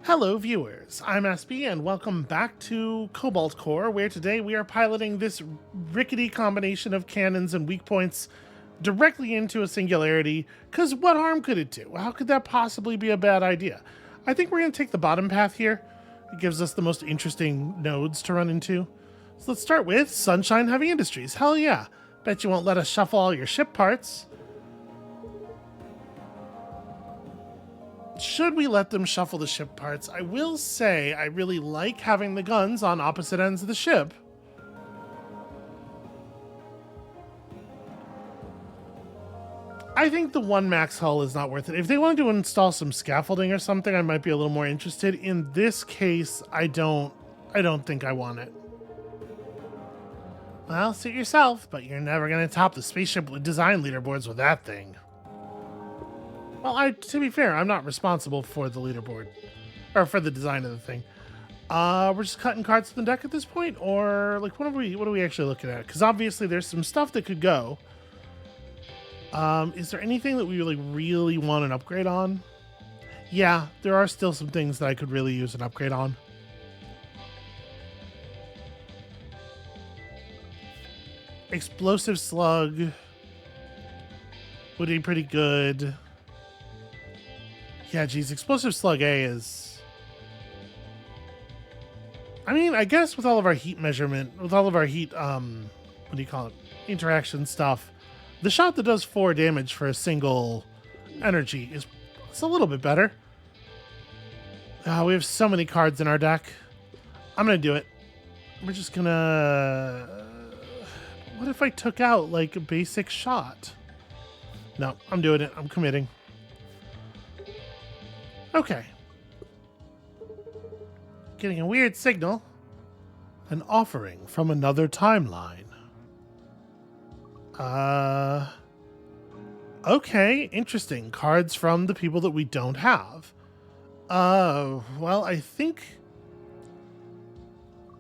Hello viewers, I'm SB and welcome back to Cobalt Core, where today we are piloting this rickety combination of cannons and weak points directly into a singularity, because what harm could it do? How could that possibly be a bad idea? I think we're going to take the bottom path here. It gives us the most interesting nodes to run into. So let's start with Sunshine Heavy Industries. Hell yeah. Bet you won't let us shuffle all your ship parts. Should we let them shuffle the ship parts? I will say I really like having the guns on opposite ends of the ship. I think the one max hull is not worth it. If they wanted to install some scaffolding or something, I might be a little more interested. In this case, I don't think I want it. Well, suit yourself, but you're never going to top the spaceship design leaderboards with that thing. Well, to be fair, I'm not responsible for the leaderboard, or for the design of the thing. We're just cutting cards from the deck at this point, or like what are we actually looking at? Because obviously there's some stuff that could go. Is there anything that we really want an upgrade on? Yeah, there are still some things that I could really use an upgrade on. Explosive Slug would be pretty good. Yeah, geez, Explosive Slug A is... I mean, I guess with all of our heat measurement, with all of our heat, what do you call it, interaction stuff, the shot that does 4 damage for a single energy it's a little bit better. We have so many cards in our deck. I'm going to do it. We're just going to... What if I took out, like, a basic shot? No, I'm doing it. I'm committing. Okay. Getting a weird signal. An offering from another timeline. Okay, interesting. Cards from the people that we don't have. Well, I think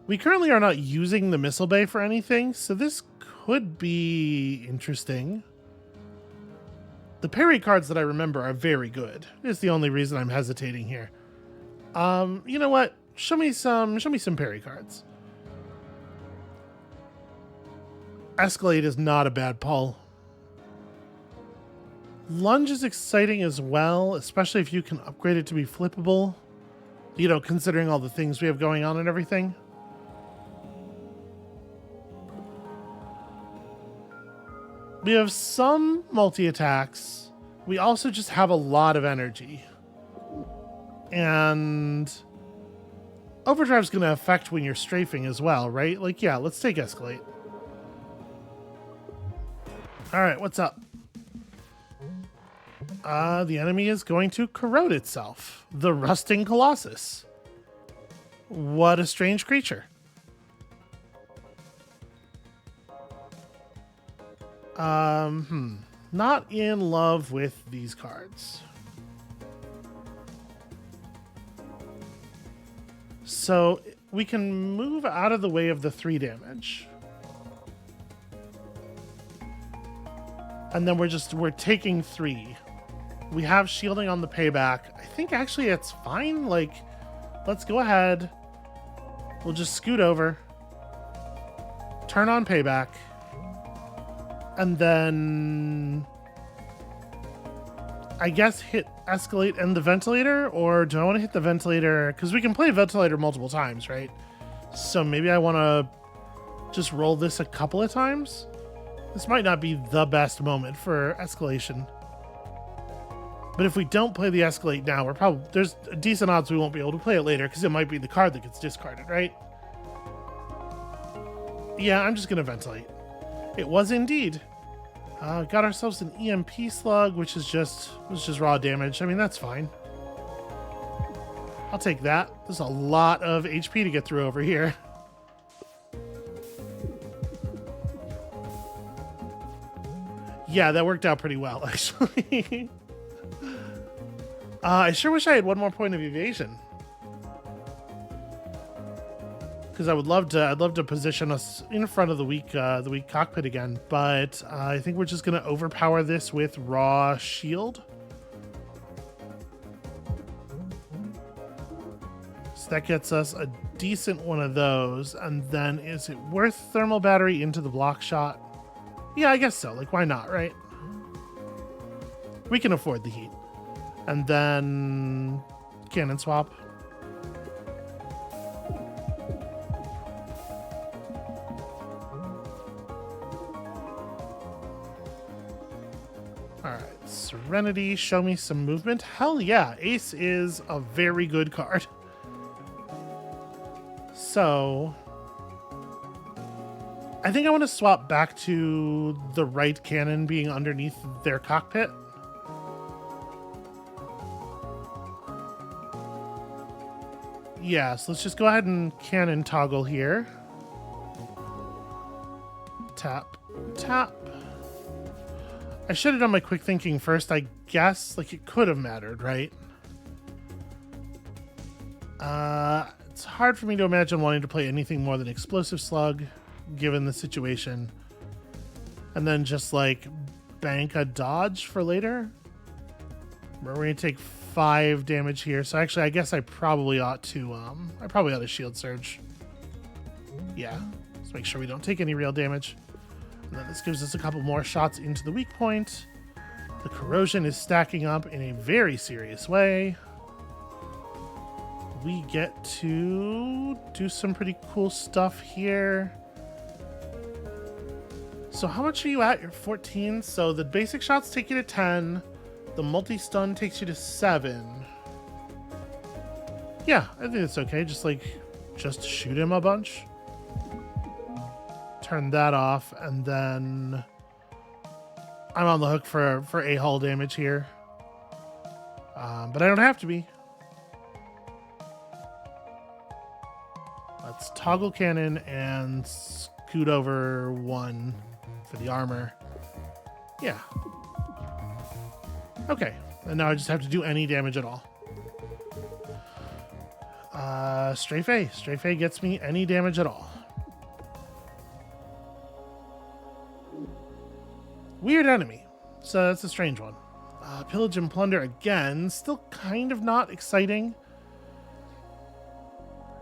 we currently are not using the missile bay for anything, so this could be interesting. The parry cards that I remember are very good. It's the only reason I'm hesitating here. You know what? Show me some parry cards. Escalate is not a bad pull. Lunge is exciting as well, especially if you can upgrade it to be flippable. You know, considering all the things we have going on and everything. We have some multi-attacks. We also just have a lot of energy. And Overdrive's going to affect when you're strafing as well, right? Like, yeah, let's take Escalate. Alright, what's up? The enemy is going to corrode itself. The Rusting Colossus. What a strange creature. Not in love with these cards. So we can move out of the way of the 3 damage. And then we're taking 3. We have shielding on the payback. I think actually it's fine. Like, let's go ahead. We'll just scoot over. Turn on payback. And then I guess hit Escalate and the Ventilator, or do I want to hit the Ventilator? Because we can play Ventilator multiple times, right? So maybe I want to just roll this a couple of times. This might not be the best moment for escalation. But if we don't play the Escalate now, there's decent odds we won't be able to play it later, because it might be the card that gets discarded, right? Yeah, I'm just going to Ventilate. It was indeed. Got ourselves an EMP slug, which was just raw damage. I mean, that's fine. I'll take that. There's a lot of HP to get through over here. Yeah, that worked out pretty well, actually. I sure wish I had one more point of evasion. Because I'd love to position us in front of the weak cockpit again, but I think we're just gonna overpower this with raw shield. So that gets us a decent one of those. And then is it worth thermal battery into the block shot? Yeah, I guess so. Like, why not, right? We can afford the heat. And then cannon swap. Alright, Serenity, show me some movement. Hell yeah, Ace is a very good card. So, I think I want to swap back to the right cannon being underneath their cockpit. Yeah, so let's just go ahead and cannon toggle here. Tap, tap. I should have done my quick thinking first, I guess. Like, it could have mattered, right? It's hard for me to imagine wanting to play anything more than Explosive Slug, given the situation. And then just, like, bank a dodge for later. We're going to take 5 damage here. So actually, I guess I probably ought to Shield Surge. Yeah, let's make sure we don't take any real damage. And then this gives us a couple more shots into the weak point. The corrosion is stacking up in a very serious way. We get to do some pretty cool stuff here. So how much are you at? You're 14. So the basic shots take you to 10. The multi-stun takes you to 7. Yeah, I think it's okay. Just shoot him a bunch. Turn that off, and then I'm on the hook for a-hull damage here. But I don't have to be. Let's toggle cannon and scoot over 1 for the armor. Yeah. Okay, and now I just have to do any damage at all. Strafe. Strafe gets me any damage at all. Weird enemy. So that's a strange one. Pillage and plunder again. Still kind of not exciting.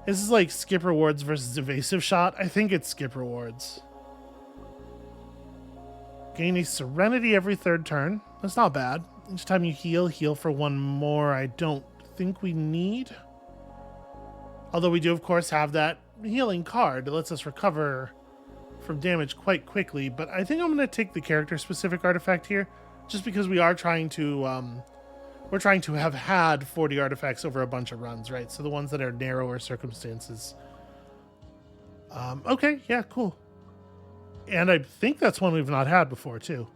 This is like skip rewards versus evasive shot. I think it's skip rewards. Gain a Serenity every 3rd turn. That's not bad. Each time you heal for 1 more. I don't think we need. Although we do, of course, have that healing card that lets us recover from damage quite quickly. But I think I'm going to take the character-specific artifact here, just because we are trying to... we're trying to have had 40 artifacts over a bunch of runs, right? So the ones that are narrower circumstances. Okay, yeah, cool. And I think that's one we've not had before, too.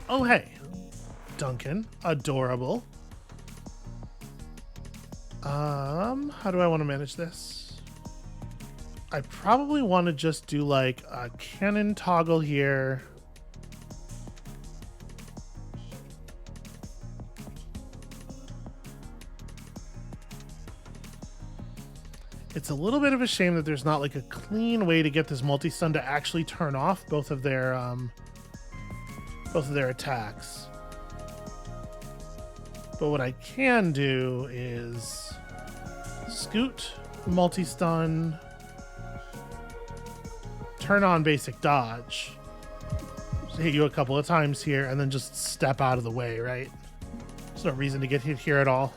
Oh, hey. Duncan. Adorable. How do I want to manage this? I probably want to just do, like, a cannon toggle here. It's a little bit of a shame that there's not like a clean way to get this multi-stun to actually turn off both of their attacks. But what I can do is scoot, multi-stun, turn on basic dodge, just hit you a couple of times here, and then just step out of the way, right? There's no reason to get hit here at all.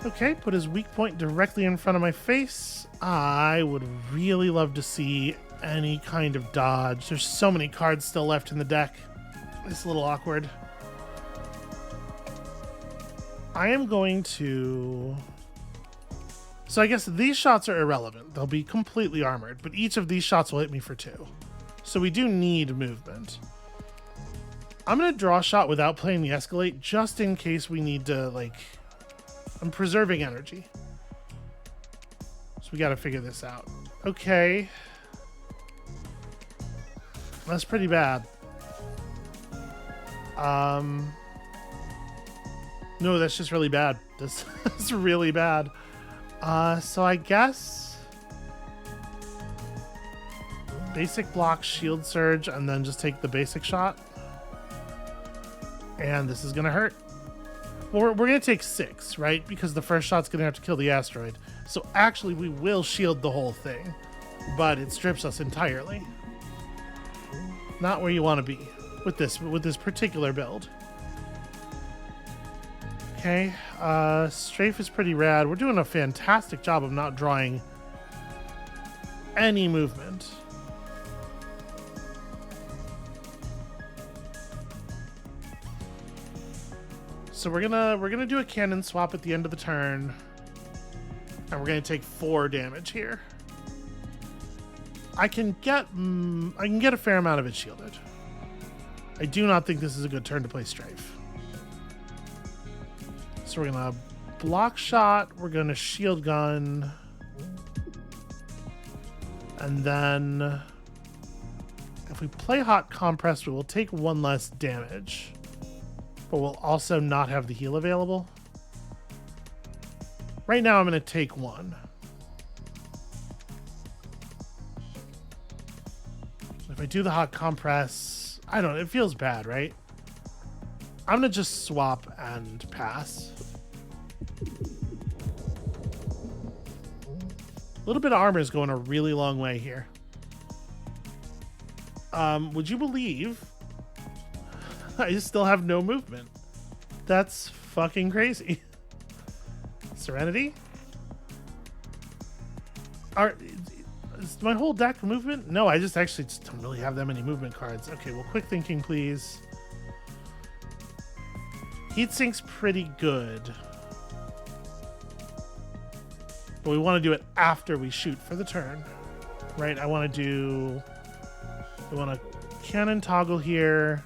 Okay, put his weak point directly in front of my face. I would really love to see any kind of dodge. There's so many cards still left in the deck. It's a little awkward. I am going to... So I guess these shots are irrelevant. They'll be completely armored, but each of these shots will hit me for 2. So we do need movement. I'm going to draw a shot without playing the escalate, just in case we need to, like... I'm preserving energy. So we got to figure this out. Okay. That's pretty bad. No, that's just really bad. That's really bad. So I guess basic block, shield surge, and then just take the basic shot. And this is going to hurt. Well, we're going to take 6, right? Because the first shot's going to have to kill the asteroid. So actually, we will shield the whole thing. But it strips us entirely. Not where you want to be with this particular build. Okay, strafe is pretty rad. We're doing a fantastic job of not drawing any movement. So we're gonna do a cannon swap at the end of the turn, and we're gonna take 4 damage here. I can get a fair amount of it shielded. I do not think this is a good turn to play strafe. So we're gonna block shot, we're gonna shield gun, and then if we play hot compress, we will take 1 less damage, but we'll also not have the heal available. Right now I'm gonna take 1. If I do the hot compress, I don't know, it feels bad, right? I'm gonna just swap and pass. A little bit of armor is going a really long way here. Would you believe I still have no movement? That's fucking crazy. Serenity? Is my whole deck movement? No, I just actually just don't really have that many movement cards. Okay, well, quick thinking, please. Heatsink's pretty good. But we want to do it after we shoot for the turn. Right? I want to cannon toggle here.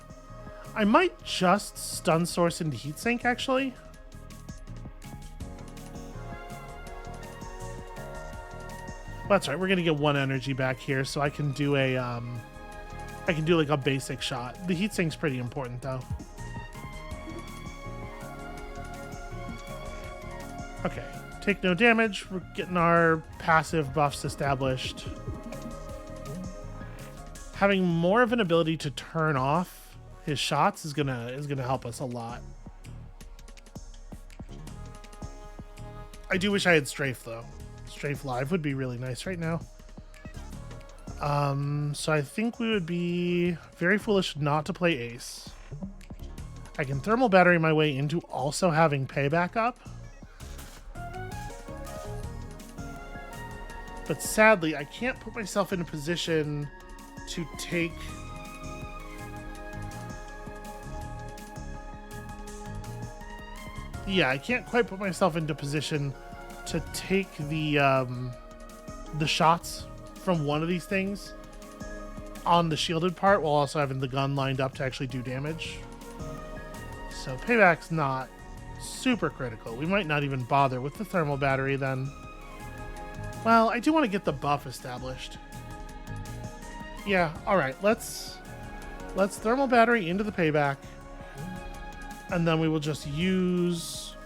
I might just stun source into heatsink, actually. Well, that's right. We're going to get 1 energy back here, so I can do a like a basic shot. The heatsink's pretty important, though. Okay, take no damage. We're getting our passive buffs established. Having more of an ability to turn off his shots is gonna help us a lot. I do wish I had strafe though. Strafe live would be really nice right now. So I think we would be very foolish not to play ace. I can thermal battery my way into also having payback up. But sadly, I can't put myself in a position to take... Yeah, I can't quite put myself into position to take the shots from one of these things on the shielded part while also having the gun lined up to actually do damage. So payback's not super critical. We might not even bother with the thermal battery then. Well, I do want to get the buff established. Yeah, alright, let's thermal battery into the payback. And then we will just use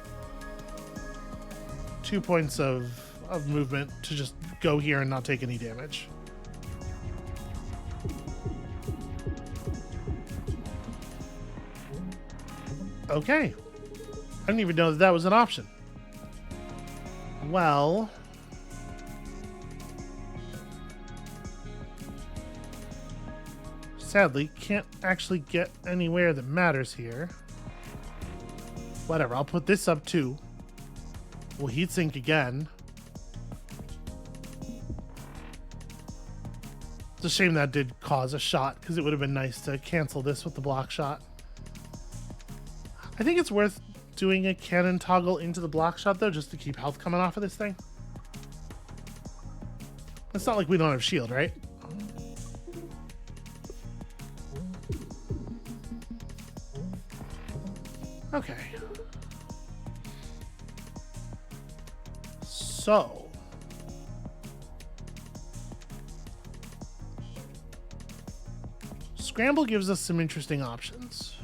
2 points of movement to just go here and not take any damage. Okay. I didn't even know that that was an option. Well... sadly, can't actually get anywhere that matters here. Whatever, I'll put this up too. We'll heatsink again. It's a shame that did cause a shot, because it would have been nice to cancel this with the block shot. I think it's worth doing a cannon toggle into the block shot, though, just to keep health coming off of this thing. It's not like we don't have shield, right? Okay. So... Scramble gives us some interesting options.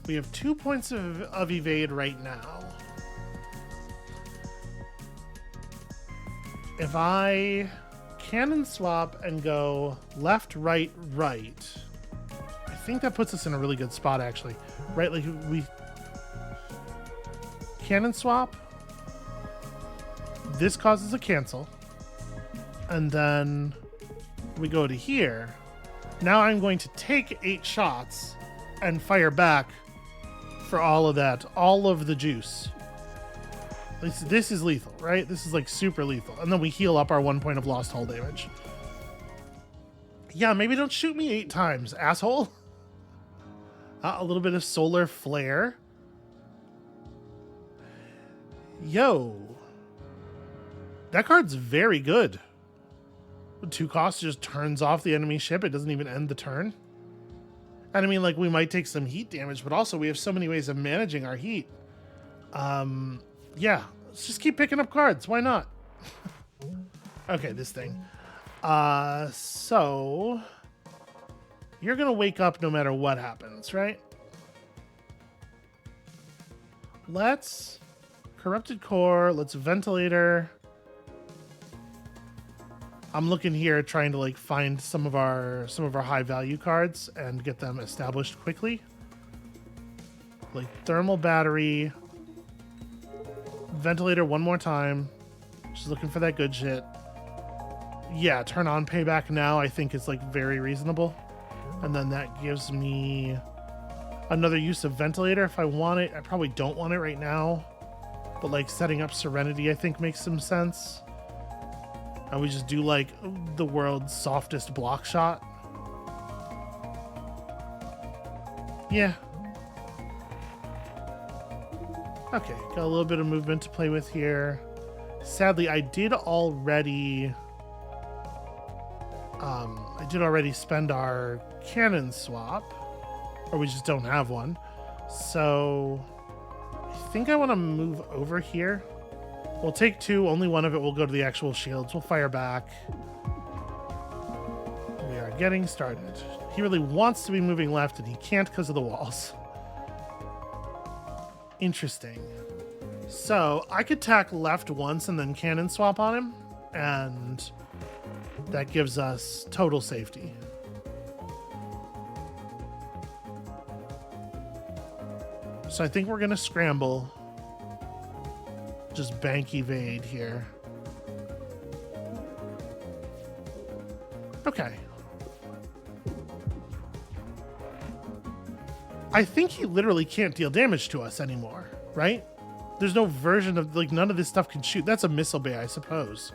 We have 2 points of evade right now. If I cannon swap and go left, right, right, I think that puts us in a really good spot, actually. Right? Like, we cannon swap. This causes a cancel. And then we go to here. Now I'm going to take 8 shots and fire back for all of that, all of the juice. This is lethal, right? This is like super lethal. And then we heal up our 1 point of lost hull damage. Yeah, maybe don't shoot me 8 times, asshole. A little bit of solar flare. Yo. That card's very good. 2 costs just turns off the enemy ship. It doesn't even end the turn. And I mean, like, we might take some heat damage, but also we have so many ways of managing our heat. Yeah, let's just keep picking up cards. Why not? Okay, this thing. So you're gonna wake up no matter what happens, right? Let's corrupted core. Let's ventilator. I'm looking here trying to like find some of our high value cards and get them established quickly. Like thermal battery. Ventilator one more time. Just looking for that good shit. Yeah, turn on payback now I think is like very reasonable. And then that gives me another use of ventilator if I want it. I probably don't want it right now. But like setting up Serenity I think makes some sense. And we just do like the world's softest block shot. Yeah. Okay, got a little bit of movement to play with here. Sadly, I did already spend our cannon swap, or we just don't have one. So I think I want to move over here. We'll take 2, only one of it will go to the actual shields. We'll fire back. We are getting started. He really wants to be moving left and he can't because of the walls. Interesting. So I could tack left once and then cannon swap on him, and that gives us total safety. So I think we're gonna scramble. Just bank evade here. Okay. I think he literally can't deal damage to us anymore, right? There's no version of, like, none of this stuff can shoot. That's a missile bay, I suppose.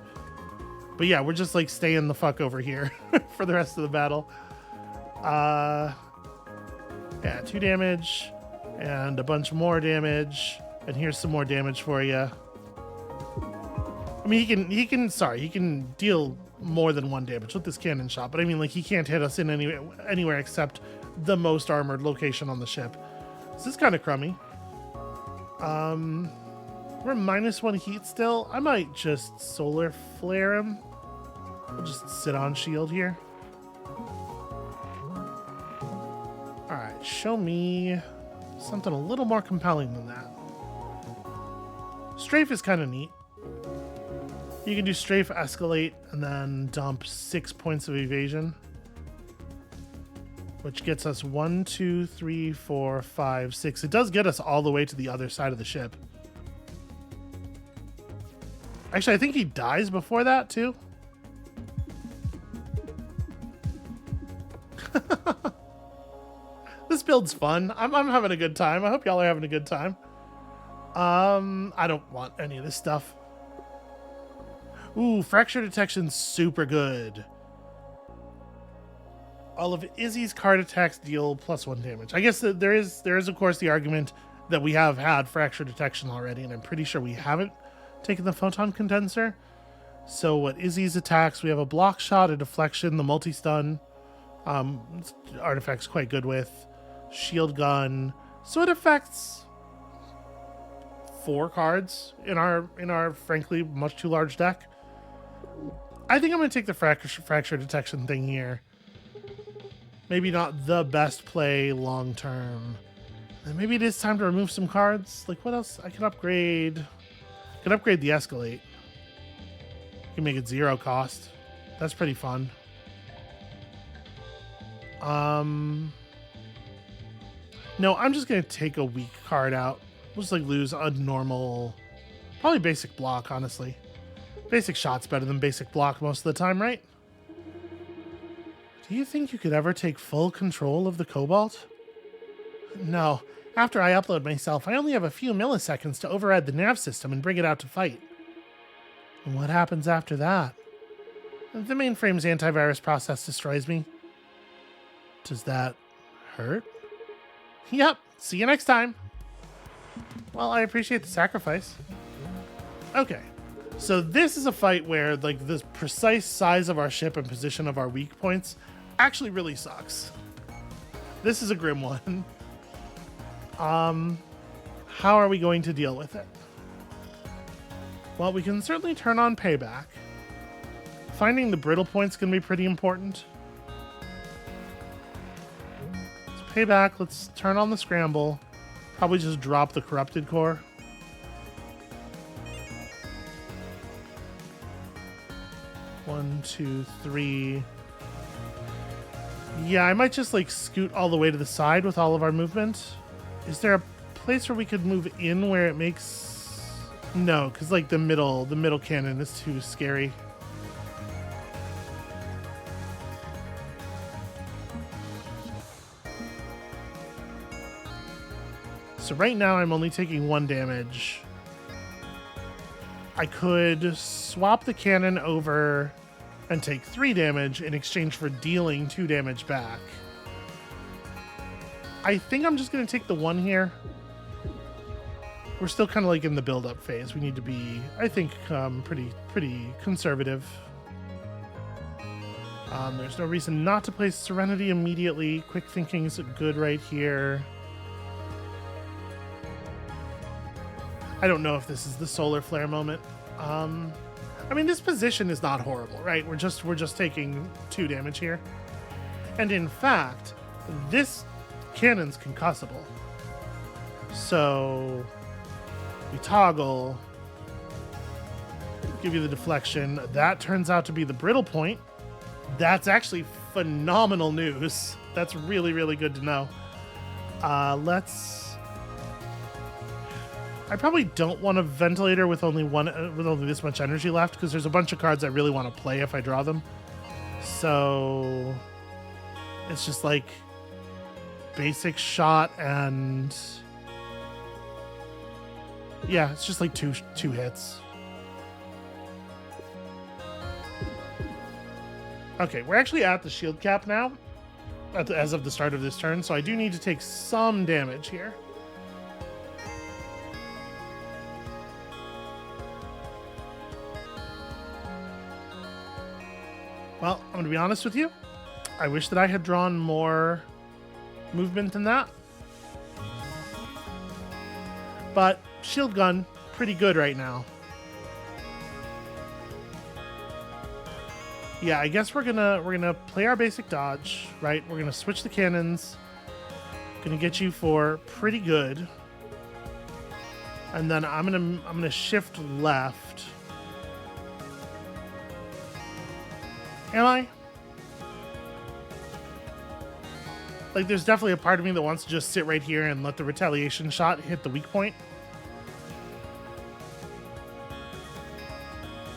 But yeah, we're just, like, staying the fuck over here for the rest of the battle. Yeah, 2 damage and a bunch more damage. And here's some more damage for you. I mean, he can deal more than 1 damage with this cannon shot, but I mean, like, he can't hit us in anywhere except the most armored location on the ship. This is kind of crummy. We're -1 heat still. I might just solar flare him. We'll just sit on shield here. All right, show me something a little more compelling than that. Strafe is kind of neat. You can do strafe, escalate, and then dump 6 points of evasion, which gets us 1, 2, 3, 4, 5, 6. It does get us all the way to the other side of the ship. Actually, I think he dies before that too. This build's fun. I'm having a good time. I hope y'all are having a good time. I don't want any of this stuff. Ooh, fracture detection's super good. All of Izzy's card attacks deal +1 damage. I guess that there is of course the argument that we have had fracture detection already, and I'm pretty sure we haven't taken the photon condenser. So what Izzy's attacks, we have a block shot, a deflection, the multi-stun. Artifact's quite good with. Shield gun. So it affects 4 cards in our frankly much too large deck. I think I'm going to take the fracture detection thing here. Maybe not the best play long term. And maybe it is time to remove some cards. Like, what else? I can upgrade. I can upgrade the escalate. You can make it 0 cost. That's pretty fun. No, I'm just going to take a weak card out. We'll just like lose a normal, probably basic block, honestly. Basic shot's better than basic block most of the time, right? Do you think you could ever take full control of the Cobalt? No. After I upload myself, I only have a few milliseconds to override the nav system and bring it out to fight. And what happens after that? The mainframe's antivirus process destroys me. Does that hurt? Yep. See you next time. Well, I appreciate the sacrifice. Okay. So this is a fight where like the precise size of our ship and position of our weak points actually really sucks. This is a grim one. How are we going to deal with it? Well, we can certainly turn on payback. Finding the brittle points can be pretty important. Let's payback. Let's turn on the scramble. Probably just drop the corrupted core. One, two, three. Yeah, I might just like scoot all the way to the side with all of our movement. Is there a place where we could move in where it makes... No, because like the middle cannon is too scary. So right now I'm only taking 1 damage. I could swap the cannon over and take 3 damage in exchange for dealing 2 damage back. I think I'm just going to take the 1 here. We're still kind of like in the build-up phase. We need to be, I think, pretty conservative. There's no reason not to play Serenity immediately. Quick thinking is good right here. I don't know if this is the solar flare moment. I mean, this position is not horrible, right? We're just taking 2 damage here. And in fact, this cannon's concussable. So we toggle, give you the deflection. That turns out to be the brittle point. That's actually phenomenal news. That's really, really good to know. I probably don't want a ventilator with only this much energy left, because there's a bunch of cards I really want to play if I draw them. So it's just like basic shot and yeah, it's just like two hits. Okay, we're actually at the shield cap now, as of the start of this turn, so I do need to take some damage here. Well, I'm going to be honest with you. I wish that I had drawn more movement than that. But shield gun, pretty good right now. Yeah, I guess we're gonna play our basic dodge, right? We're gonna switch the cannons. Gonna get you for pretty good. And then I'm gonna shift left. Am I? Like, there's definitely a part of me that wants to just sit right here and let the retaliation shot hit the weak point.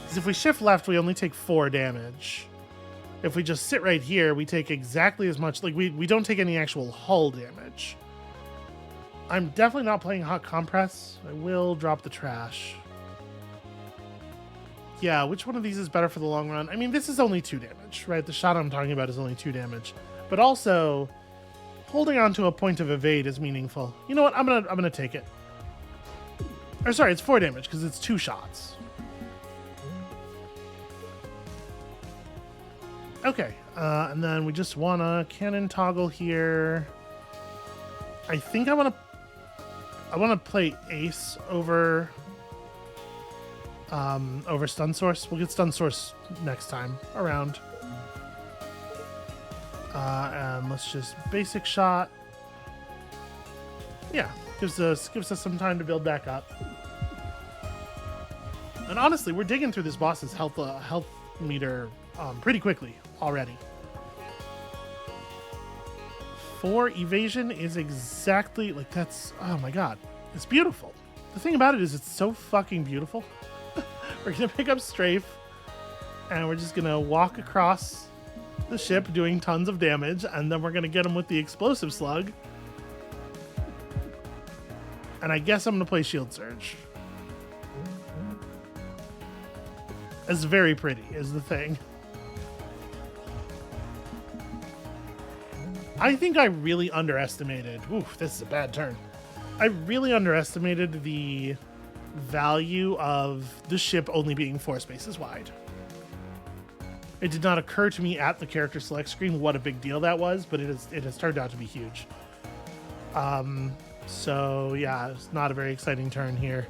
Because if we shift left, we only take 4 damage. If we just sit right here, we take exactly as much. Like, we don't take any actual hull damage. I'm definitely not playing hot compress. I will drop the trash. Yeah, which one of these is better for the long run? I mean, this is only 2 damage, right? The shot I'm talking about is only 2 damage. But also, holding on to a point of evade is meaningful. You know what? I'm gonna take it. Or sorry, it's 4 damage because it's 2 shots. Okay, and then we just want a cannon toggle here. I think I want to play Ace over Stun Source. We'll get Stun Source next time around. And let's just basic shot. Yeah, gives us some time to build back up. And honestly, we're digging through this boss's health meter pretty quickly already. 4 evasion is exactly like that's, oh my god, it's beautiful. The thing about it is it's so fucking beautiful. We're gonna pick up strafe and we're just gonna walk across the ship doing tons of damage, and then we're gonna get him with the explosive slug. And I guess I'm gonna play shield surge. It's very pretty is the thing. I think I really underestimated. Oof, this is a bad turn. I really underestimated the value of the ship only being 4 spaces wide. It did not occur to me at the character select screen what a big deal that was, but it has turned out to be huge. So yeah, it's not a very exciting turn here.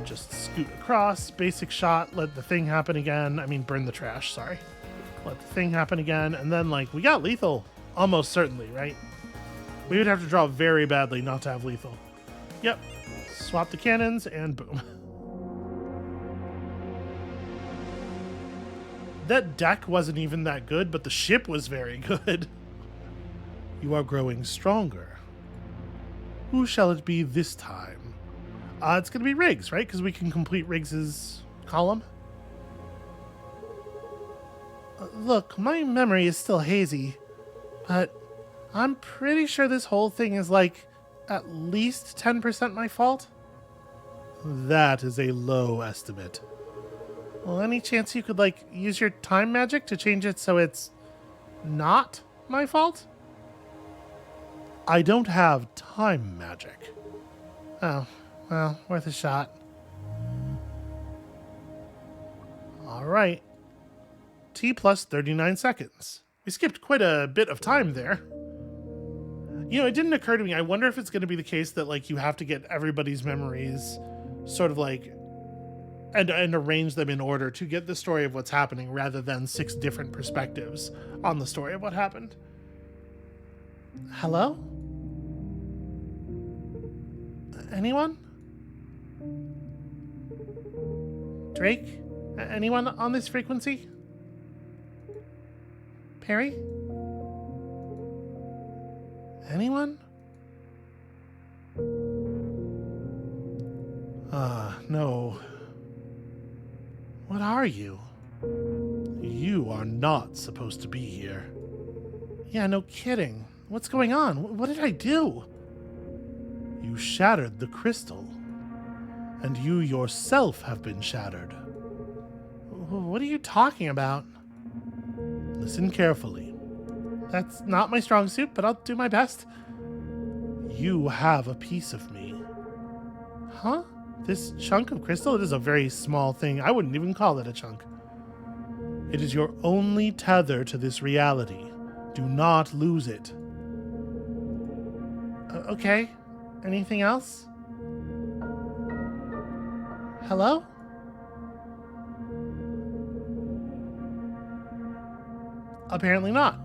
Just scoot across, basic shot, let the thing happen again. I mean, burn the trash, sorry. Let the thing happen again, and then like we got lethal, almost certainly, right? We would have to draw very badly not to have lethal. Yep, swap the cannons and boom. That deck wasn't even that good, but the ship was very good. You are growing stronger. Who shall it be this time? It's going to be Riggs, right? Because we can complete Riggs's column. Look, my memory is still hazy, but I'm pretty sure this whole thing is like at least 10% my fault. That is a low estimate. Well, any chance you could like use your time magic to change it so it's not my fault? I don't have time magic. Oh, well, worth a shot. All right. T plus 39 seconds. We skipped quite a bit of time there. You know, it didn't occur to me. I wonder if it's going to be the case that like you have to get everybody's memories sort of like and arrange them in order to get the story of what's happening rather than 6 different perspectives on the story of what happened. Hello? Anyone? Drake? Anyone on this frequency? Perry? Anyone? No. What are you? You are not supposed to be here. Yeah, no kidding. What's going on? What did I do? You shattered the crystal. And you yourself have been shattered. What are you talking about? Listen carefully. That's not my strong suit, but I'll do my best. You have a piece of me. Huh? This chunk of crystal? It is a very small thing. I wouldn't even call it a chunk. It is your only tether to this reality. Do not lose it. Okay. Anything else? Hello? Apparently not.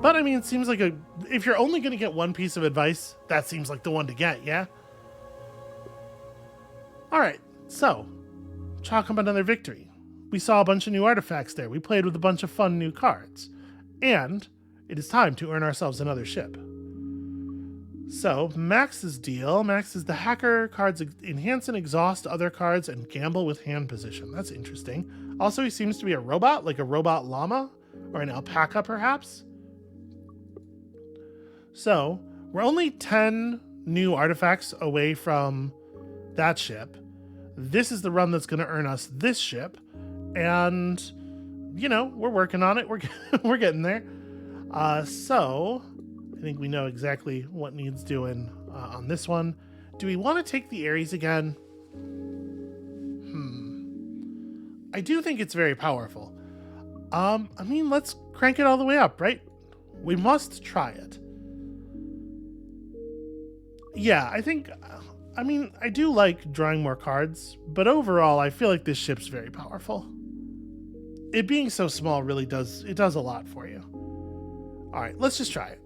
But I mean, it seems like if you're only going to get one piece of advice, that seems like the one to get, yeah? Alright, so, chalk up another victory. We saw a bunch of new artifacts there. We played with a bunch of fun new cards. And it is time to earn ourselves another ship. So, Max's deal. Max is the hacker. Cards enhance and exhaust other cards and gamble with hand position. That's interesting. Also, he seems to be a robot, like a robot llama or an alpaca, perhaps. So, we're only 10 new artifacts away from that ship. This is the run that's going to earn us this ship. And, you know, we're working on it. We're getting there. So, I think we know exactly what needs doing on this one. Do we want to take the Ares again? I do think it's very powerful. I mean, let's crank it all the way up, right? We must try it. Yeah, I think... I mean, I do like drawing more cards, but overall, I feel like this ship's very powerful. It being so small really does a lot for you. All right, let's just try it.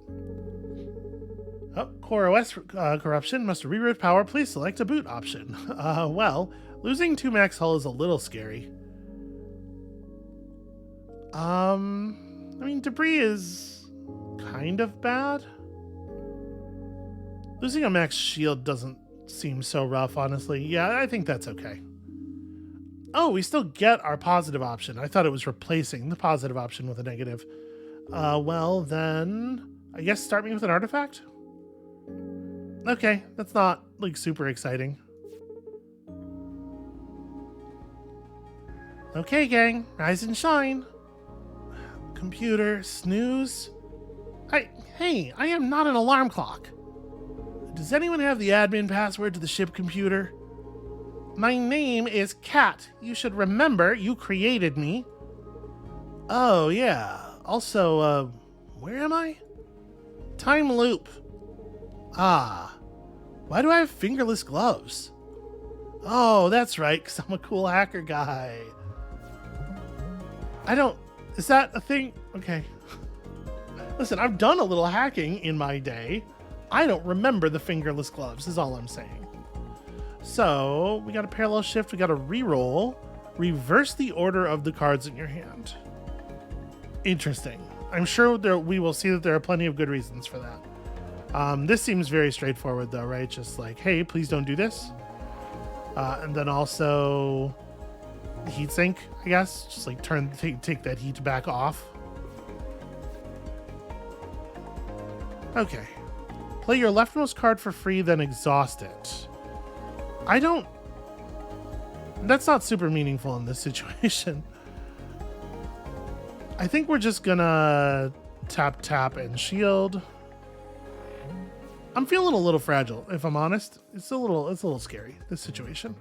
Oh, Core OS corruption. Must reroute power. Please select a boot option. Well, losing 2 max hull is a little scary. I mean, debris is kind of bad. Losing a max shield doesn't seem so rough, honestly. Yeah, I think that's okay. Oh, we still get our positive option. I thought it was replacing the positive option with a negative. Well, then I guess start me with an artifact? Okay, that's not, like, super exciting. Okay, gang, rise and shine. Computer, snooze. Hey, I am not an alarm clock. Does anyone have the admin password to the ship computer? My name is Kat. You should remember you created me. Oh, yeah. Also, where am I? Time loop. Ah. Why do I have fingerless gloves? Oh, that's right, because I'm a cool hacker guy. Is that a thing? Okay. Listen, I've done a little hacking in my day. I don't remember the fingerless gloves, is all I'm saying. So, we got a parallel shift, we got a reroll. Reverse the order of the cards in your hand. Interesting. I'm sure we will see that there are plenty of good reasons for that. This seems very straightforward though, right? Just like, hey, please don't do this. And then also heat sink, I guess. Just like take that heat back off. Okay. Play your leftmost card for free, then exhaust it. That's not super meaningful in this situation. I think we're just gonna tap and shield. I'm feeling a little fragile, if I'm honest. It's a little scary, this situation.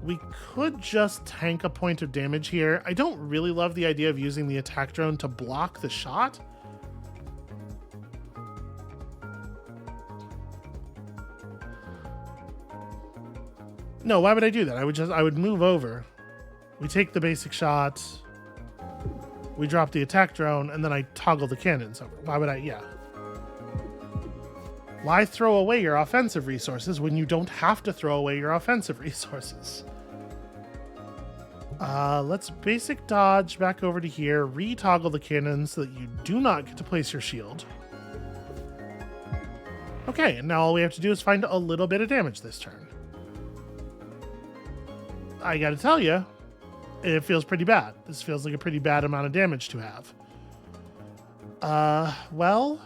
We could just tank a point of damage here. I don't really love the idea of using the attack drone to block the shot. No, why would I do that? I would move over. We take the basic shot. We drop the attack drone, and then I toggle the cannons over. Why would I? Yeah. Why throw away your offensive resources when you don't have to throw away your offensive resources? Let's basic dodge back over to here, re-toggle the cannons so that you do not get to place your shield. Okay, and now all we have to do is find a little bit of damage this turn. I gotta tell you, it feels pretty bad. This feels like a pretty bad amount of damage to have. Well...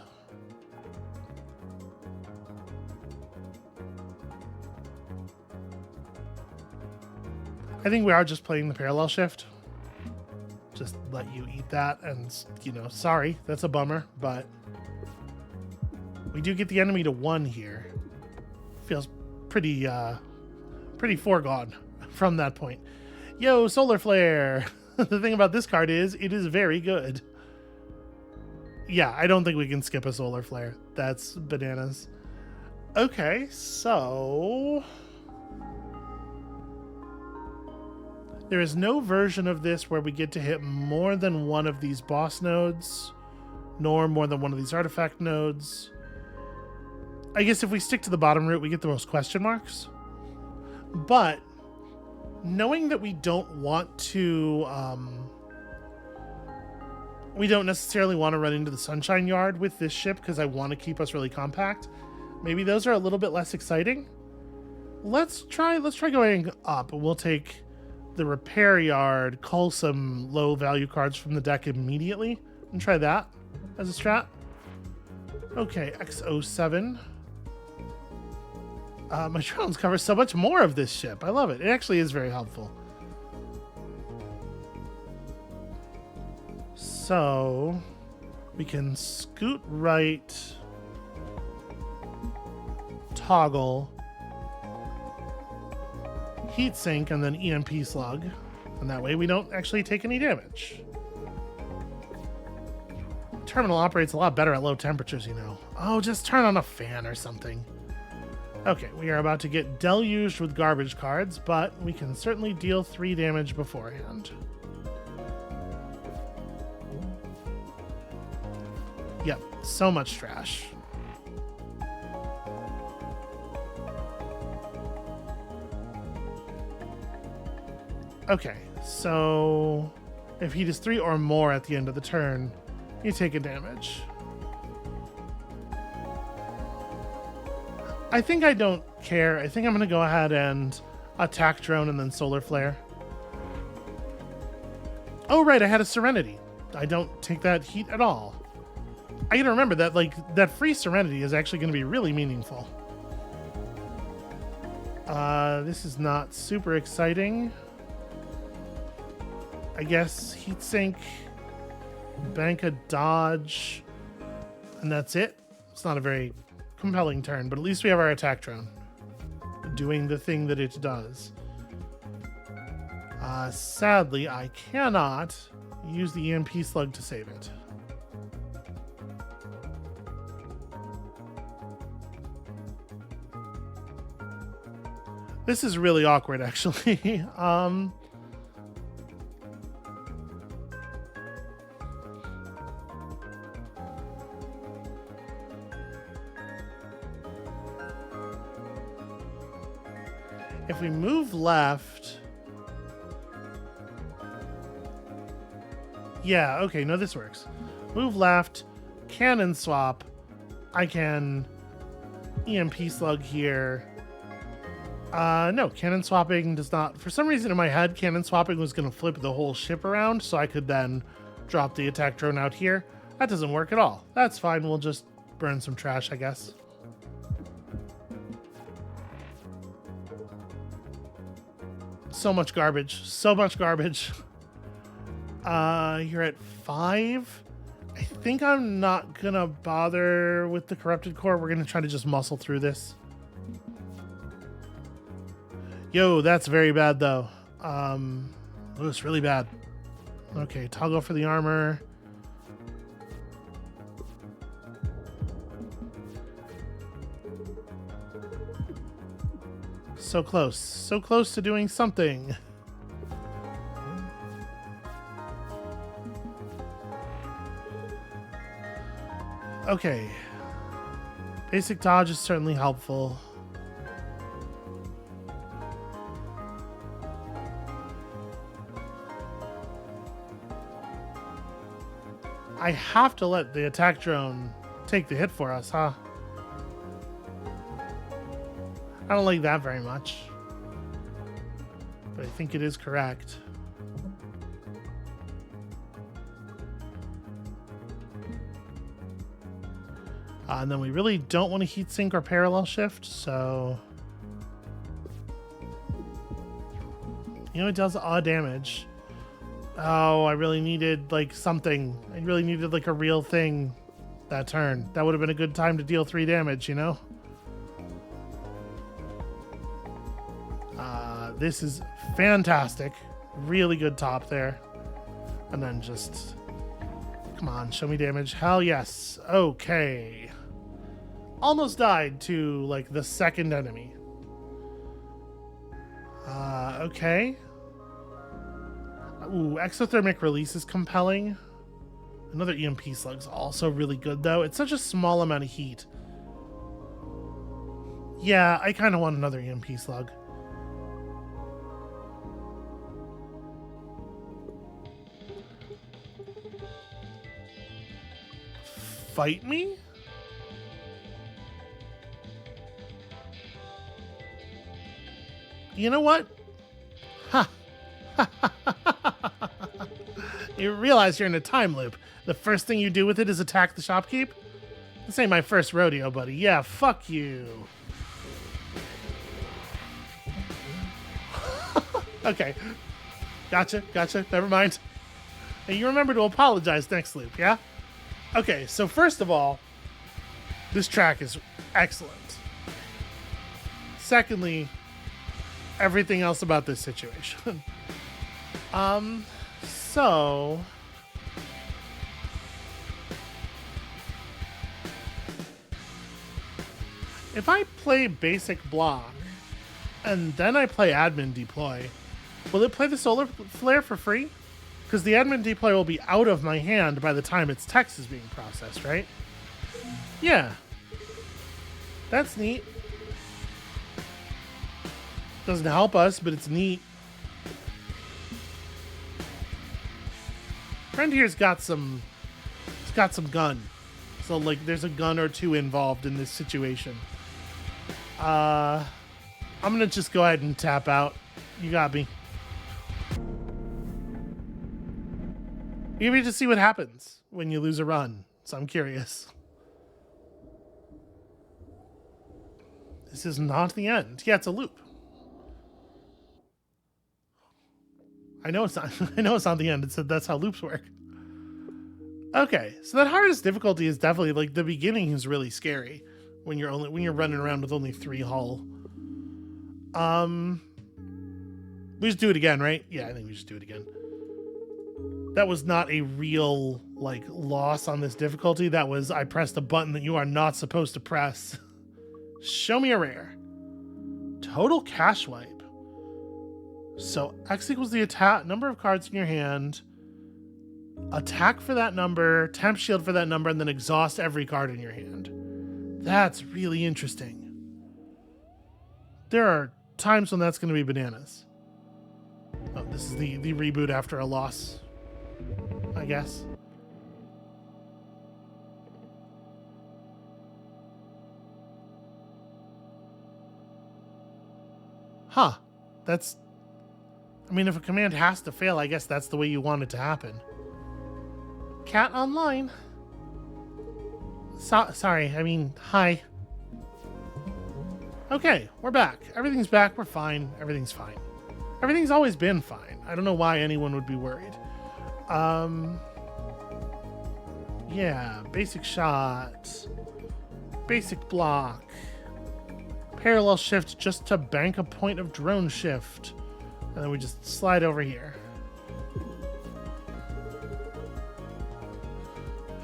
I think we are just playing the parallel shift. Just let you eat that, and, you know, sorry, that's a bummer, but we do get the enemy to 1 here. Feels pretty foregone from that point. Yo, Solar Flare! The thing about this card is, it is very good. Yeah, I don't think we can skip a Solar Flare. That's bananas. Okay, so... there is no version of this where we get to hit more than one of these boss nodes, nor more than one of these artifact nodes. I guess if we stick to the bottom route, we get the most question marks. But knowing that we don't want to, we don't necessarily want to run into the Sunshine Yard with this ship because I want to keep us really compact. Maybe those are a little bit less exciting. Let's try going up. We'll take the Repair Yard, cull some low value cards from the deck immediately, and try that as a strat. Okay, X07. My drones cover so much more of this ship. I love it. It actually is very helpful. So we can scoot right, toggle, heat sink, and then EMP slug. And that way we don't actually take any damage. Terminal operates a lot better at low temperatures, you know. Oh, just turn on a fan or something. Okay, we are about to get deluged with garbage cards, but we can certainly deal 3 damage beforehand. Yep, so much trash. Okay, so if heat is 3 or more at the end of the turn, you take a damage. I think I don't care. I think I'm going to go ahead and attack drone and then solar flare. Oh, right, I had a Serenity. I don't take that heat at all. I gotta remember that, like, that free Serenity is actually going to be really meaningful. This is not super exciting. I guess heat sink, bank a dodge, and that's it. It's not a very compelling turn, but at least we have our attack drone doing the thing that it does. Sadly, I cannot use the EMP slug to save it. This is really awkward, actually. If we move left... Yeah, okay, no, this works. Move left, cannon swap. I can EMP slug here. No, cannon swapping does not... For some reason in my head, cannon swapping was going to flip the whole ship around, so I could then drop the attack drone out here. That doesn't work at all. That's fine, we'll just burn some trash, I guess. So much garbage. So much garbage. You're at 5. I think I'm not gonna bother with the corrupted core. We're gonna try to just muscle through this. Yo, that's very bad though. It's really bad. Okay, toggle for the armor. So close. So close to doing something. Okay. Basic dodge is certainly helpful. I have to let the attack drone take the hit for us, huh? I don't like that very much. But I think it is correct. And then we really don't want to heat sink or parallel shift, so... You know, it does odd damage. Oh, I really needed, like, something. I really needed, like, a real thing that turn. That would have been a good time to deal 3 damage, you know? This is fantastic. Really good top there. And then just... Come on, show me damage. Hell yes. Okay. Almost died to, like, the second enemy. Okay. Ooh, exothermic release is compelling. Another EMP slug's also really good, though. It's such a small amount of heat. Yeah, I kind of want another EMP slug. Fight me? You know what? Ha! You realize you're in a time loop. The first thing you do with it is attack the shopkeep? This ain't my first rodeo, buddy. Yeah, fuck you. Okay. Gotcha. Never mind. And you remember to apologize next loop, yeah? Okay, so first of all, this track is excellent. Secondly, everything else about this situation. So... If I play basic block, and then I play admin deploy, will it play the solar flare for free? Because the admin deploy will be out of my hand by the time its text is being processed, right? Yeah. That's neat. Doesn't help us, but it's neat. Friend here's got some. He's got some gun. So like, there's a gun or two involved in this situation. I'm gonna just go ahead and tap out. You got me. You need to see what happens when you lose a run. So I'm curious. This is not the end. Yeah, it's a loop. I know it's not. I know it's not the end. It said that's how loops work. Okay, so that hardest difficulty is definitely like the beginning is really scary when you're running around with only 3 hull. We just do it again, right? Yeah, I think we just do it again. That was not a real like loss on this difficulty. That was I pressed a button that you are not supposed to press. Show me a rare. Total cash wipe. So X equals the attack number of cards in your hand. Attack for that number, temp shield for that number, and then exhaust every card in your hand. That's really interesting. There are times when that's going to be bananas. Oh, this is the reboot after a loss, I guess. Huh. That's... I mean, if a command has to fail, I guess that's the way you want it to happen. Cat online. Sorry, I mean, hi. Okay, we're back. Everything's back. We're fine. Everything's fine. Everything's always been fine. I don't know why anyone would be worried. Yeah, basic shot. Basic block. Parallel shift just to bank a point of drone shift. And then we just slide over here.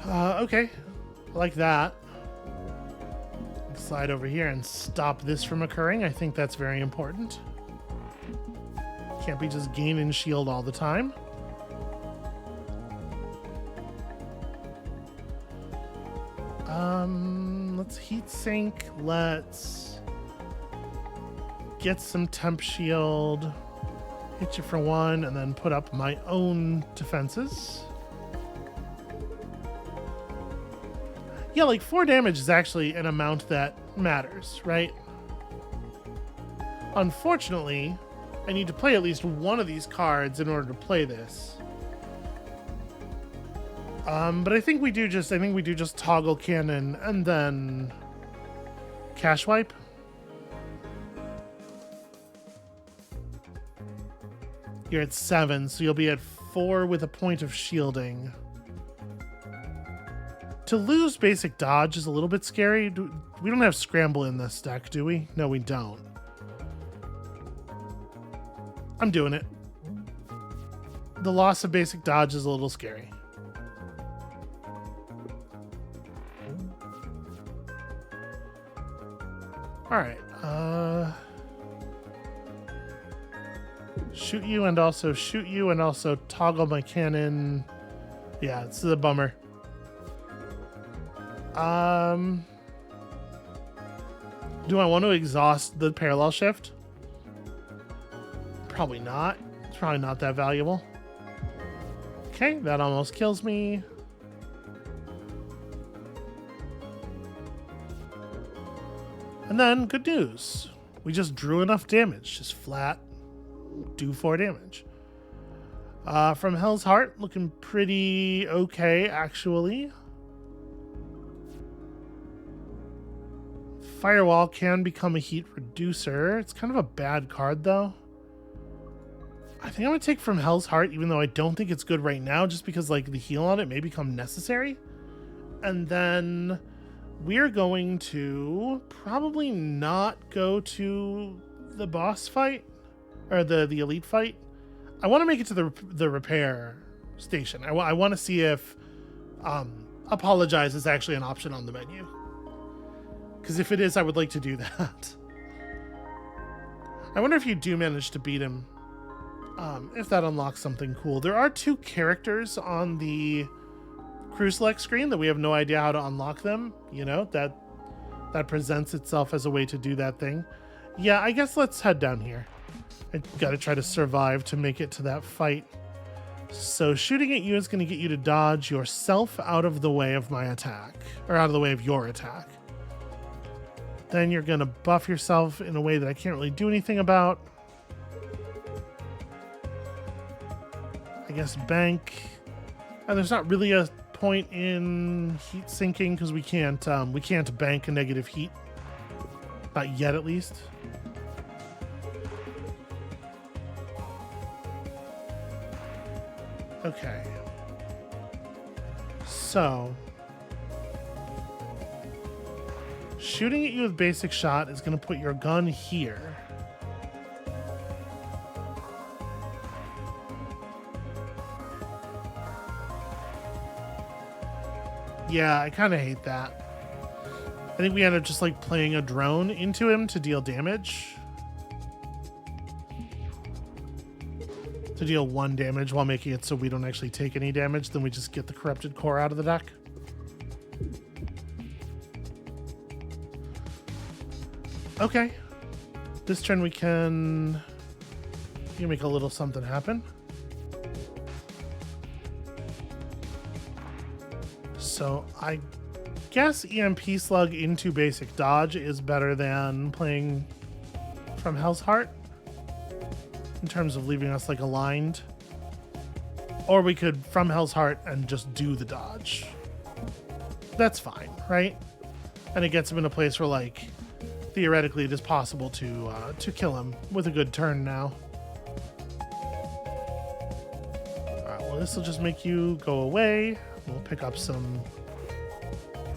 Okay. I like that. Slide over here and stop this from occurring. I think that's very important. Can't be just gaining shield all the time. Let's heat sink. Let's get some temp shield. Hit you for 1 and then put up my own defenses. Yeah, like 4 damage is actually an amount that matters, right? Unfortunately, I need to play at least one of these cards in order to play this. But I think we do just toggle cannon and then cash wipe. You're at 7, so you'll be at 4 with a point of shielding. To lose basic dodge is a little bit scary. We don't have scramble in this deck, do we? No, we don't. I'm doing it. The loss of basic dodge is a little scary. Alright, shoot you and also shoot you and also toggle my cannon. Yeah, it's a bummer. Do I want to exhaust the parallel shift? Probably not. It's probably not that valuable. Okay, that almost kills me. And then, good news. We just drew enough damage. Just flat, do 4 damage. From Hell's Heart, looking pretty okay, actually. Firewall can become a heat reducer. It's kind of a bad card, though. I think I'm going to take From Hell's Heart, even though I don't think it's good right now, just because like the heal on it may become necessary. And then we're going to probably not go to the boss fight, or the elite fight. I want to make it to the repair station. I want to see if apologize is actually an option on the menu. Because if it is, I would like to do that. I wonder if you do manage to beat him. If that unlocks something cool. There are 2 characters on the crew select screen that we have no idea how to unlock them. You know, that presents itself as a way to do that thing. Yeah, I guess let's head down here. I gotta try to survive to make it to that fight. So shooting at you is going to get you to dodge yourself out of the way of my attack, or out of the way of your attack. Then you're going to buff yourself in a way that I can't really do anything about. I guess bank. And there's not really a point in heat sinking because we can't bank a negative heat. Not yet, at least. Okay. So, shooting at you with basic shot is going to put your gun here. Yeah, I kind of hate that. I think we end up just like playing a drone into him to deal damage. To deal 1 damage while making it so we don't actually take any damage. Then we just get the corrupted core out of the deck. Okay. This turn we can make a little something happen. So I guess EMP Slug into basic dodge is better than playing from Hell's Heart in terms of leaving us like aligned. Or we could from Hell's Heart and just do the dodge. That's fine, right? And it gets him in a place where like theoretically it is possible to kill him with a good turn now. Alright, well this will just make you go away. We'll pick up some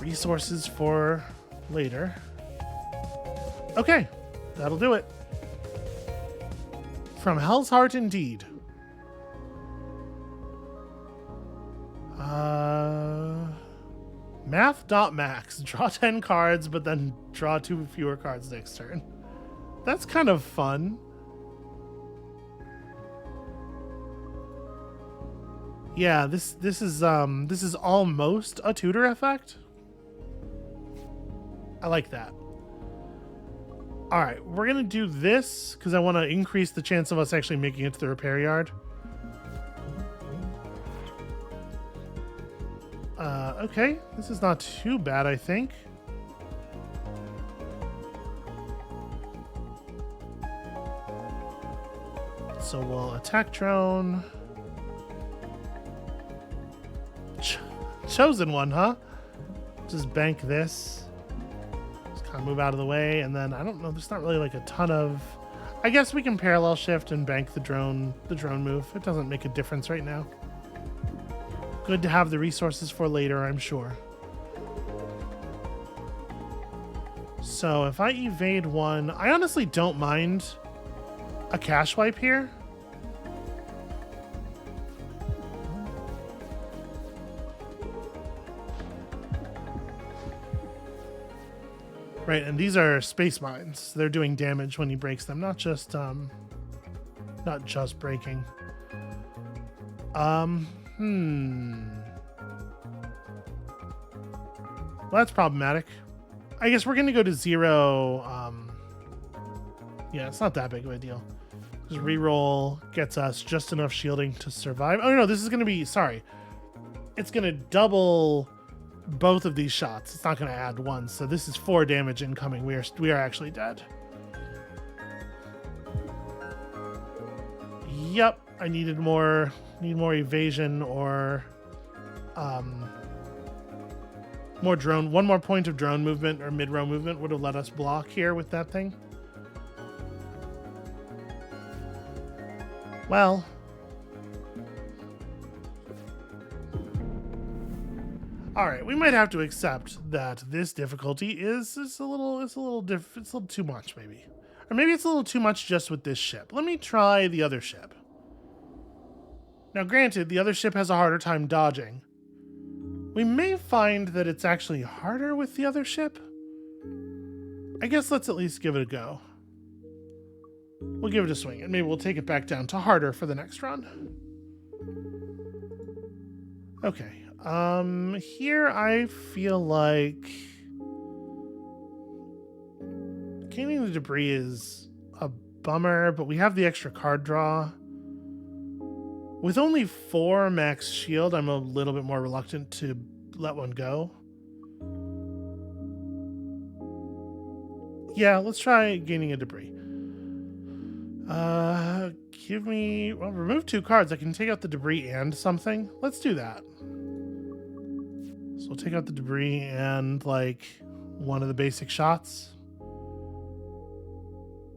resources for later. Okay, that'll do it. From Hell's Heart indeed. Math.max. Draw 10 cards, but then draw 2 fewer cards next turn. That's kind of fun. Yeah, this is almost a tutor effect. I like that. All right, we're gonna do this because I want to increase the chance of us actually making it to the repair yard. Okay, this is not too bad, I think. So we'll attack drone. Chosen one, huh? Just bank this. Just kind of move out of the way, and then I don't know. There's not really like a ton of. I guess we can parallel shift and bank the drone move. It doesn't make a difference right now. Good to have the resources for later, I'm sure. So if I evade 1, I honestly don't mind a cash wipe here. Right, and these are space mines. They're doing damage when he breaks them, not just breaking. Well, that's problematic. I guess we're gonna go to 0. Yeah, it's not that big of a deal. Just reroll gets us just enough shielding to survive. Oh no, this is gonna be, sorry. It's gonna double both of these shots. It's not gonna add 1, so this is 4 damage incoming. We are actually dead. Yep, I need more evasion or more drone. 1 more point of drone movement or mid-row movement would have let us block here with that thing. Well, all right, we might have to accept that this difficulty is a little too much, maybe. Or maybe it's a little too much just with this ship. Let me try the other ship. Now, granted, the other ship has a harder time dodging. We may find that it's actually harder with the other ship. I guess let's at least give it a go. We'll give it a swing, and maybe we'll take it back down to harder for the next run. Okay. Here I feel like gaining the debris is a bummer, but we have the extra card draw. With only 4 max shield, I'm a little bit more reluctant to let one go. Yeah, let's try gaining a debris. Give me... Well, remove 2 cards. I can take out the debris and something. Let's do that. So we'll take out the debris and, like, one of the basic shots.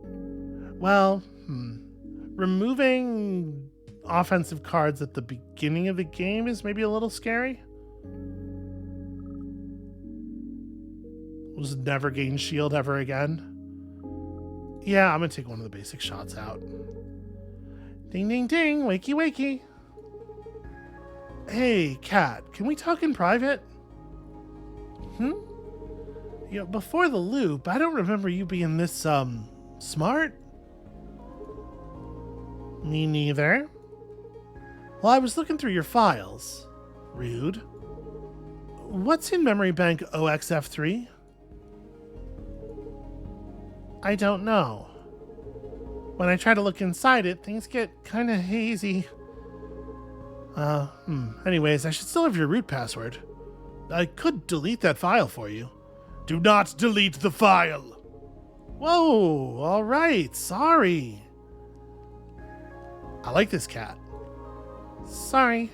Well, removing offensive cards at the beginning of the game is maybe a little scary. We'll just never gain shield ever again. Yeah, I'm gonna take one of the basic shots out. Ding, ding, ding, wakey, wakey. Hey, Cat, can we talk in private? You know, before the loop, I don't remember you being this, smart. Me neither. Well, I was looking through your files. Rude. What's in memory bank OXF3? I don't know. When I try to look inside it, things get kind of hazy. Anyways, I should still have your root password. I could delete that file for you. Do not delete the file! Whoa, alright, sorry. I like this cat. Sorry.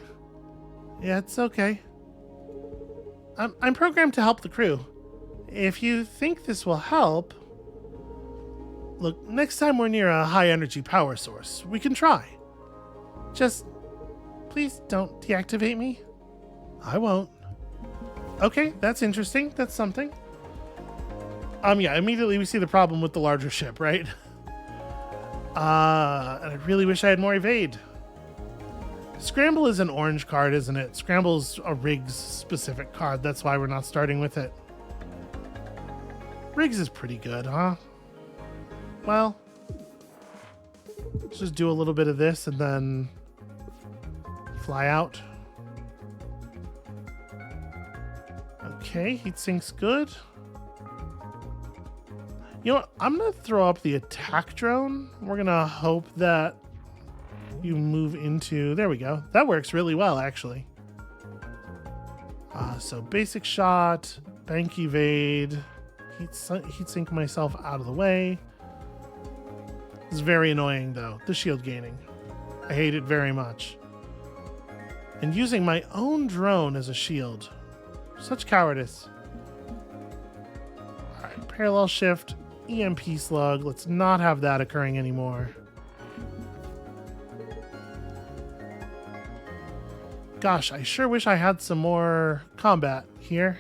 Yeah, it's okay. I'm programmed to help the crew. If you think this will help... Look, next time we're near a high-energy power source, we can try. Just... please don't deactivate me. I won't. Okay, that's interesting. That's something. Yeah, immediately we see the problem with the larger ship, right? And I really wish I had more evade. Scramble is an orange card, isn't it? Scramble's a Riggs-specific card. That's why we're not starting with it. Riggs is pretty good, huh? Well, let's just do a little bit of this and then fly out. Okay, heat sink's good. You know what? I'm going to throw up the attack drone. We're going to hope that you move into... There we go. That works really well, actually. So basic shot, bank evade, heat sink myself out of the way. It's very annoying, though, the shield gaining. I hate it very much. And using my own drone as a shield. Such cowardice. Alright, parallel shift, EMP slug. Let's not have that occurring anymore. Gosh, I sure wish I had some more combat here.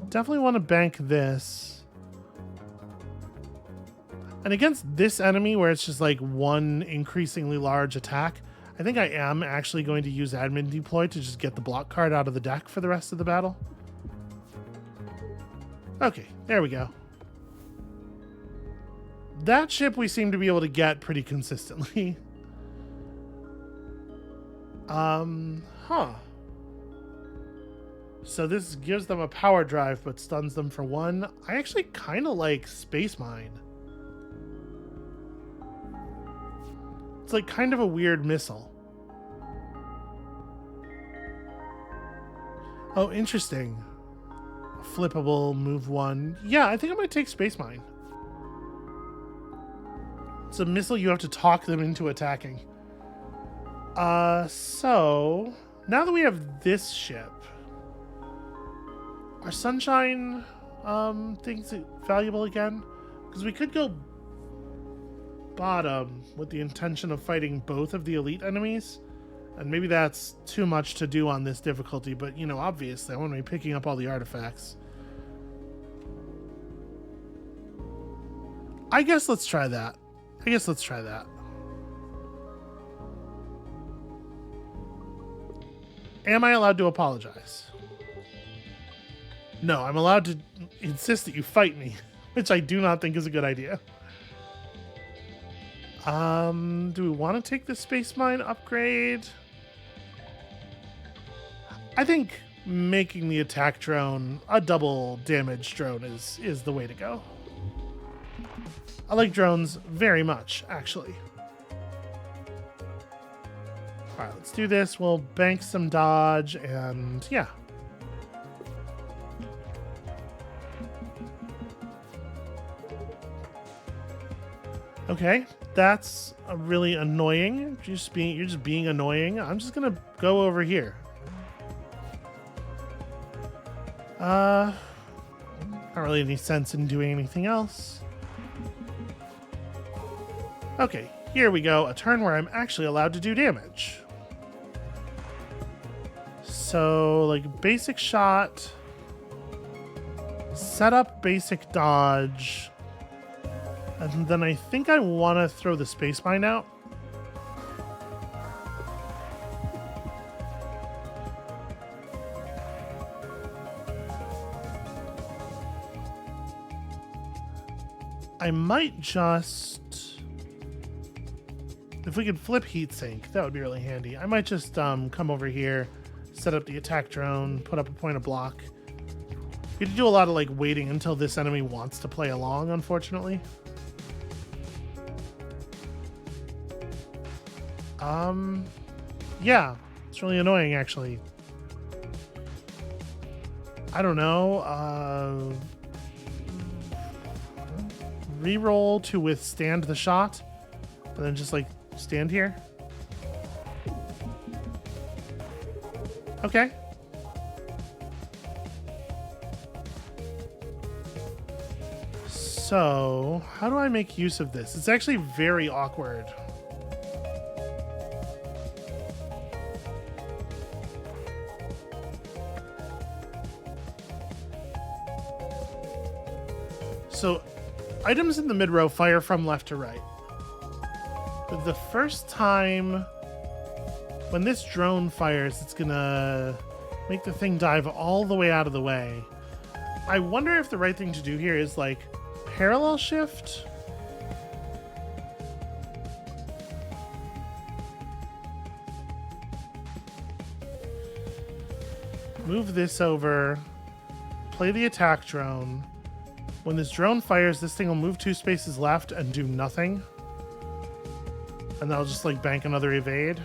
Definitely want to bank this. And against this enemy, where it's just like one increasingly large attack, I think I am actually going to use admin deploy to just get the block card out of the deck for the rest of the battle. Okay, there we go. That ship we seem to be able to get pretty consistently. So this gives them a power drive but stuns them for 1. I actually kind of like Space Mine. It's like kind of a weird missile. Oh, interesting. Flippable, move 1. Yeah, I think I might take Space Mine. It's a missile you have to talk them into attacking. So now that we have this ship, are Sunshine things valuable again? Because we could go bottom with the intention of fighting both of the elite enemies, and maybe that's too much to do on this difficulty, but you know, obviously I want to be picking up all the artifacts. I guess let's try that. Am I allowed to apologize? No, I'm allowed to insist that you fight me, which I do not think is a good idea. Do we want to take the Space Mine upgrade? I think making the attack drone a double damage drone is the way to go. I like drones very much, actually. All right, let's do this. We'll bank some dodge and yeah. Okay, that's really annoying. You're just being annoying. I'm just gonna go over here. Not really any sense in doing anything else. Okay, here we go. A turn where I'm actually allowed to do damage. So, like, basic shot, set up basic dodge, and then I think I want to throw the space mine out. I might just... If we could flip heat sink, that would be really handy. I might just come over here, set up the attack drone, put up a point of block. You have to do a lot of like waiting until this enemy wants to play along, unfortunately. Yeah, it's really annoying actually. I don't know. Reroll to withstand the shot, and then just like stand here. Okay. So, how do I make use of this? It's actually very awkward. So, items in the mid row fire from left to right. But the first time when this drone fires, it's gonna make the thing dive all the way out of the way. I wonder if the right thing to do here is like parallel shift. Move this over, play the attack drone. When this drone fires, this thing will move 2 spaces left and do nothing. And that'll just like bank another evade.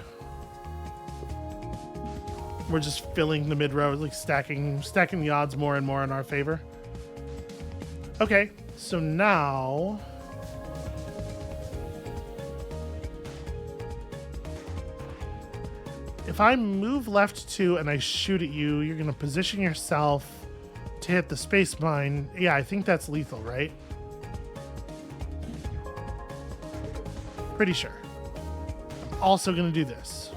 We're just filling the mid row, like stacking the odds more and more in our favor. Okay, so now if I move left 2 and I shoot at you, you're gonna position yourself to hit the space mine. Yeah, I think that's lethal, right? Pretty sure. I'm also gonna do this.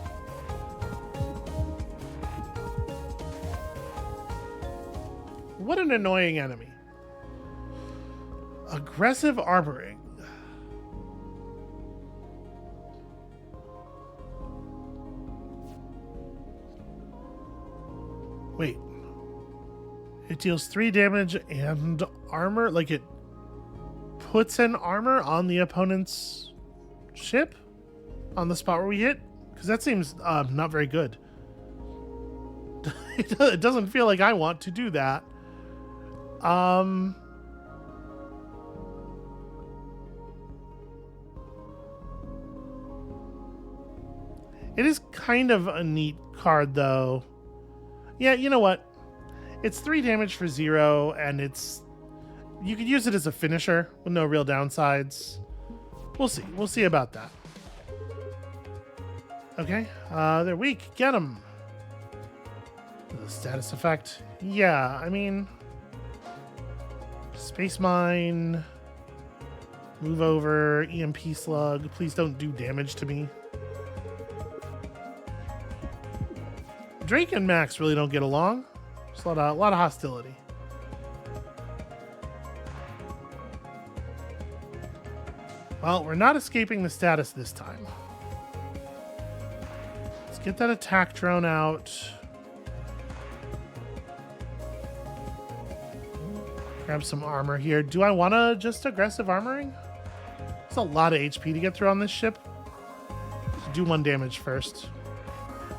What an annoying enemy. Aggressive armoring. Wait. It deals 3 damage and armor? Like it puts an armor on the opponent's ship? On the spot where we hit? Because that seems not very good. It doesn't feel like I want to do that. It is kind of a neat card, though. Yeah, you know what? It's 3 damage for 0, and you could use it as a finisher with no real downsides. We'll see. We'll see about that. Okay, they're weak. Get them. The status effect. Yeah, I mean... Space Mine. Move over. EMP Slug. Please don't do damage to me. Drake and Max really don't get along. There's a lot of hostility. Well, we're not escaping the status this time. Let's get that attack drone out. Grab some armor here. Do I want to just aggressive armoring? There's a lot of HP to get through on this ship. So do 1 damage first.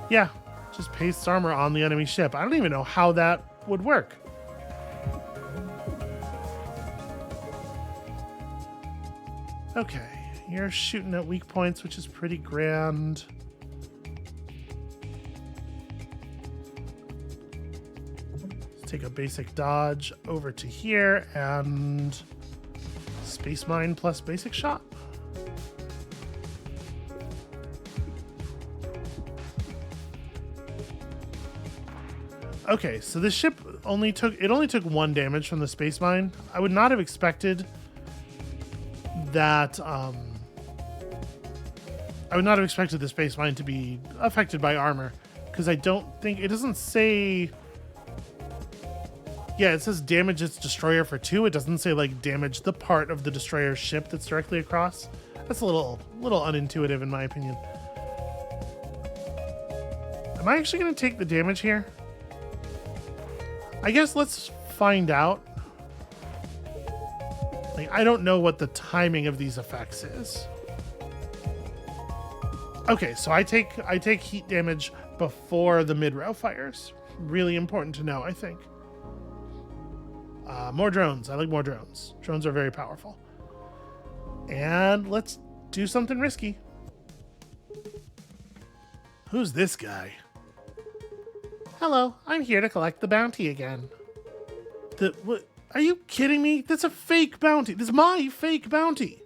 Yeah, Just paste armor on the enemy ship. I don't even know how that would work. Okay, you're shooting at weak points, which is pretty grand. Let's take a basic dodge over to here and space mine plus basic shot. Okay, so this ship only took one damage from the space mine. I would not have expected that. I would not have expected the space mine to be affected by armor, because I don't think it doesn't say. Yeah, it says damage its destroyer for 2. It doesn't say like damage the part of the destroyer's ship that's directly across. That's a little unintuitive in my opinion. Am I actually going to take the damage here? I guess let's find out. Like, I don't know what the timing of these effects is. Okay, so I take heat damage before the mid-row fires. Really important to know, I think. More drones. I like more drones. Drones are very powerful. And let's do something risky. Who's this guy? Hello, I'm here to collect the bounty again. What? Are you kidding me? That's a fake bounty. This is my fake bounty.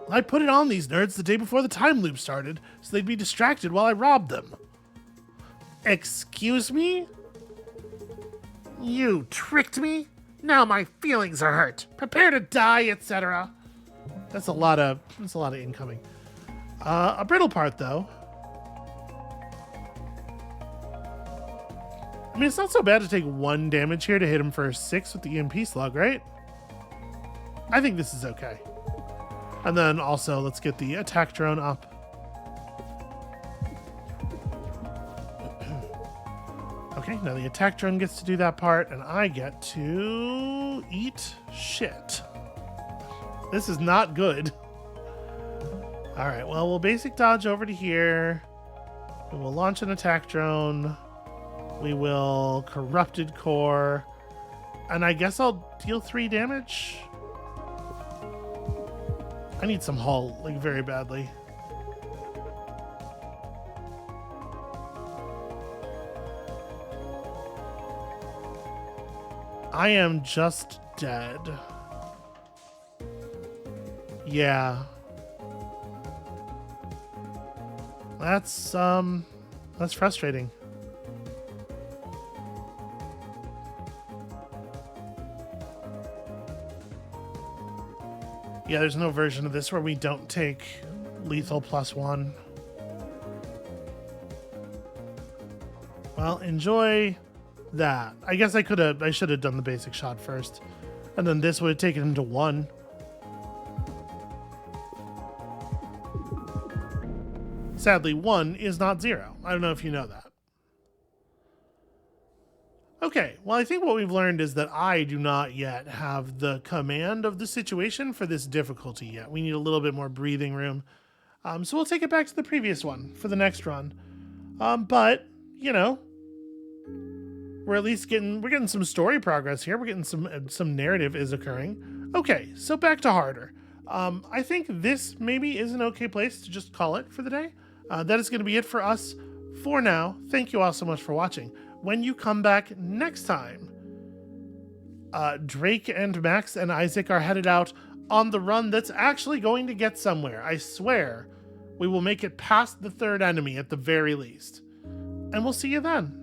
I put it on these nerds the day before the time loop started, so they'd be distracted while I robbed them. Excuse me? You tricked me? Now my feelings are hurt. Prepare to die, etc. That's a lot of incoming. A brittle part though. I mean, it's not so bad to take 1 damage here to hit him for 6 with the EMP slug, right? I think this is okay. And then also, let's get the attack drone up. Okay, now the attack drone gets to do that part, and I get to eat shit. This is not good. All right, well, we'll basic dodge over to here. We will launch an attack drone. We will corrupted core, and I guess I'll deal 3 damage. I need some hull, like, very badly. I am just dead. Yeah. That's frustrating. Yeah, there's no version of this where we don't take lethal +1. Well, enjoy that. I guess I should have done the basic shot first. And then this would have taken him to 1. Sadly, 1 is not 0. I don't know if you know that. Okay, well, I think what we've learned is that I do not yet have the command of the situation for this difficulty yet. We need a little bit more breathing room. So we'll take it back to the previous one for the next run. But, you know, we're at least getting some story progress here. We're getting some narrative is occurring. Okay, so back to harder. I think this maybe is an okay place to just call it for the day. That is going to be it for us for now. Thank you all so much for watching. When you come back next time, Drake and Max and Isaac are headed out on the run that's actually going to get somewhere. I swear we will make it past the 3rd enemy at the very least. And we'll see you then.